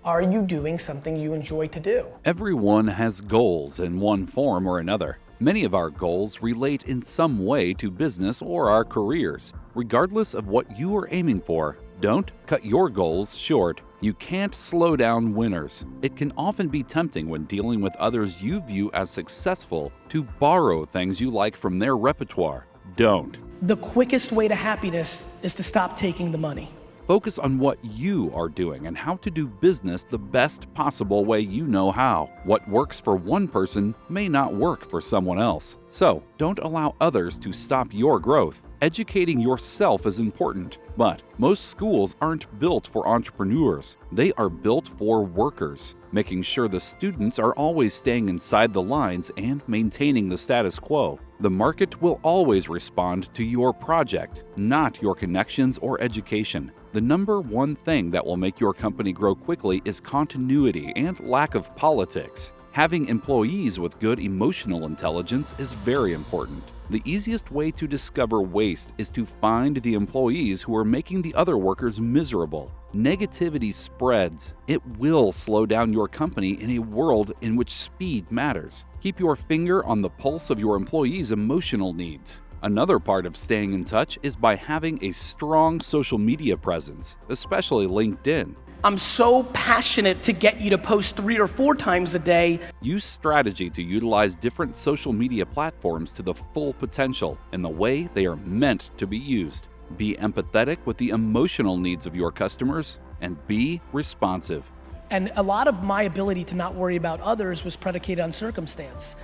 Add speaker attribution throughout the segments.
Speaker 1: Are you doing something you enjoy to do?
Speaker 2: Everyone has goals in one form or another. Many of our goals relate in some way to business or our careers. Regardless of what you are aiming for, don't cut your goals short. You can't slow down winners. It can often be tempting when dealing with others you view as successful to borrow things you like from their repertoire. Don't.
Speaker 1: The quickest way to happiness is to stop taking the money.
Speaker 2: Focus on what you are doing and how to do business the best possible way you know how. What works for one person may not work for someone else. So, don't allow others to stop your growth. Educating yourself is important, but most schools aren't built for entrepreneurs. They are built for workers, making sure the students are always staying inside the lines and maintaining the status quo. The market will always respond to your project, not your connections or education. The number one thing that will make your company grow quickly is continuity and lack of politics. Having employees with good emotional intelligence is very important. The easiest way to discover waste is to find the employees who are making the other workers miserable. Negativity spreads. It will slow down your company in a world in which speed matters. Keep your finger on the pulse of your employees' emotional needs. Another part of staying in touch is by having a strong social media presence, especially LinkedIn.
Speaker 1: I'm so passionate to get you to post 3 or 4 times a day.
Speaker 2: Use strategy to utilize different social media platforms to the full potential in the way they are meant to be used. Be empathetic with the emotional needs of your customers and be responsive.
Speaker 1: And a lot of my ability to not worry about others was predicated on circumstance.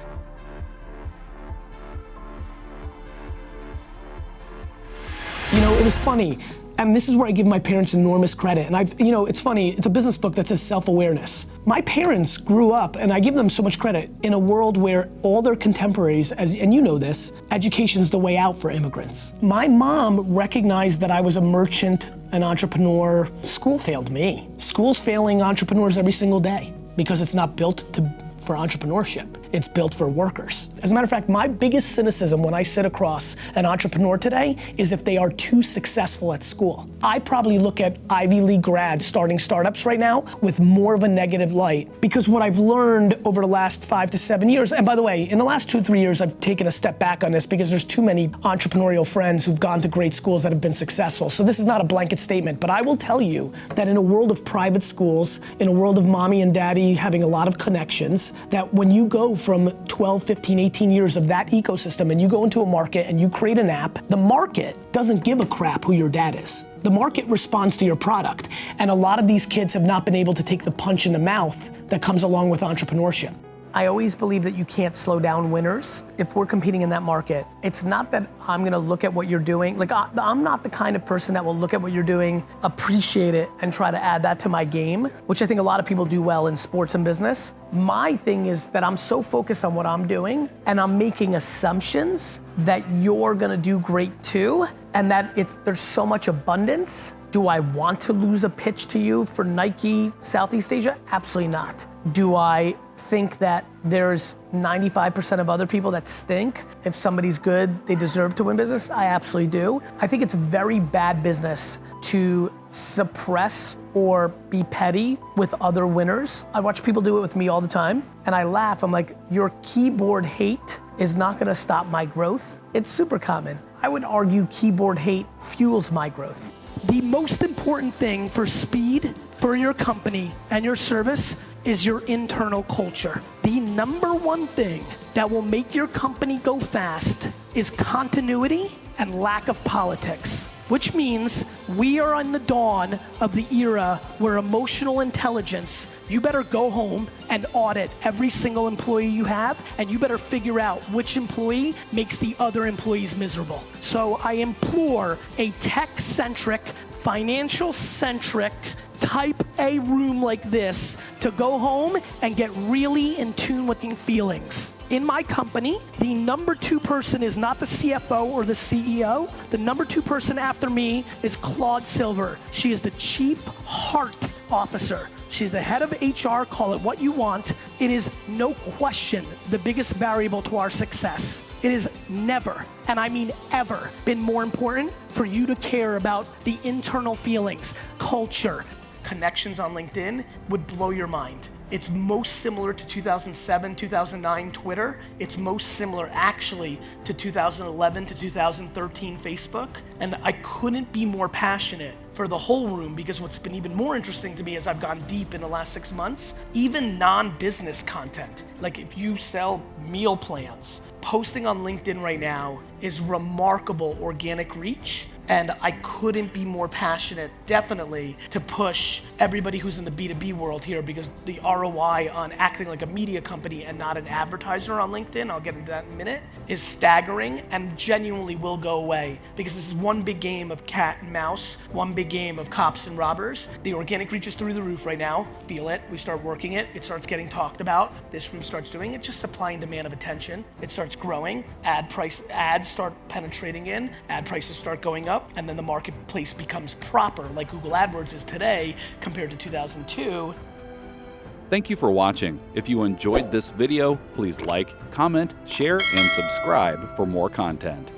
Speaker 1: You know, it was funny. And this is where I give my parents enormous credit. And it's funny, it's a business book that says self-awareness. My parents grew up, and I give them so much credit, in a world where all their contemporaries, and you know this, education's the way out for immigrants. My mom recognized that I was a merchant, an entrepreneur. School failed me. School's failing entrepreneurs every single day because it's not built for entrepreneurship. It's built for workers. As a matter of fact, my biggest cynicism when I sit across an entrepreneur today is if they are too successful at school. I probably look at Ivy League grads starting startups right now with more of a negative light, because what I've learned over the last 5 to 7 years, and by the way, in the last 2 or 3 years, I've taken a step back on this because there's too many entrepreneurial friends who've gone to great schools that have been successful. So this is not a blanket statement, but I will tell you that in a world of private schools, in a world of mommy and daddy having a lot of connections, that when you go from 12, 15, 18 years of that ecosystem and you go into a market and you create an app, the market doesn't give a crap who your dad is. The market responds to your product. And a lot of these kids have not been able to take the punch in the mouth that comes along with entrepreneurship. I always believe that you can't slow down winners. If we're competing in that market, it's not that I'm gonna look at what you're doing. Like, I'm not the kind of person that will look at what you're doing, appreciate it, and try to add that to my game, which I think a lot of people do well in sports and business. My thing is that I'm so focused on what I'm doing, and I'm making assumptions that you're gonna do great too, and that there's so much abundance. Do I want to lose a pitch to you for Nike Southeast Asia? Absolutely not. Do I think that there's 95% of other people that stink? If somebody's good, they deserve to win business? I absolutely do. I think it's very bad business to suppress or be petty with other winners. I watch people do it with me all the time, and I laugh. I'm like, your keyboard hate is not gonna stop my growth. It's super common. I would argue keyboard hate fuels my growth. The most important thing for speed for your company and your service is your internal culture. The number one thing that will make your company go fast is continuity and lack of politics, which means we are on the dawn of the era where emotional intelligence, you better go home and audit every single employee you have, and you better figure out which employee makes the other employees miserable. So I implore a tech-centric, financial-centric, type A room like this to go home and get really in tune with feelings. In my company, the number 2 person is not the CFO or the CEO. The number 2 person after me is Claude Silver. She is the Chief Heart Officer. She's the head of HR, call it what you want. It is no question the biggest variable to our success. It has never, and I mean ever, been more important for you to care about the internal feelings, culture, connections on LinkedIn would blow your mind. It's most similar to 2007, 2009 Twitter. It's most similar actually to 2011 to 2013 Facebook. And I couldn't be more passionate for the whole room, because what's been even more interesting to me as I've gone deep in the last 6 months, even non-business content, like if you sell meal plans, posting on LinkedIn right now is remarkable organic reach. And I couldn't be more passionate, definitely, to push everybody who's in the B2B world here, because the ROI on acting like a media company and not an advertiser on LinkedIn, I'll get into that in a minute, is staggering and genuinely will go away, because this is one big game of cat and mouse, one big game of cops and robbers. The organic reach is through the roof right now. Feel it. We start working it. It starts getting talked about. This room starts doing it. Just supply and demand of attention. It starts growing. Ads start penetrating in. Ad prices start going up. And then the marketplace becomes proper, like Google AdWords is today compared to 2002.
Speaker 2: Thank you for watching. If you enjoyed this video, please like, comment, share, and subscribe for more content.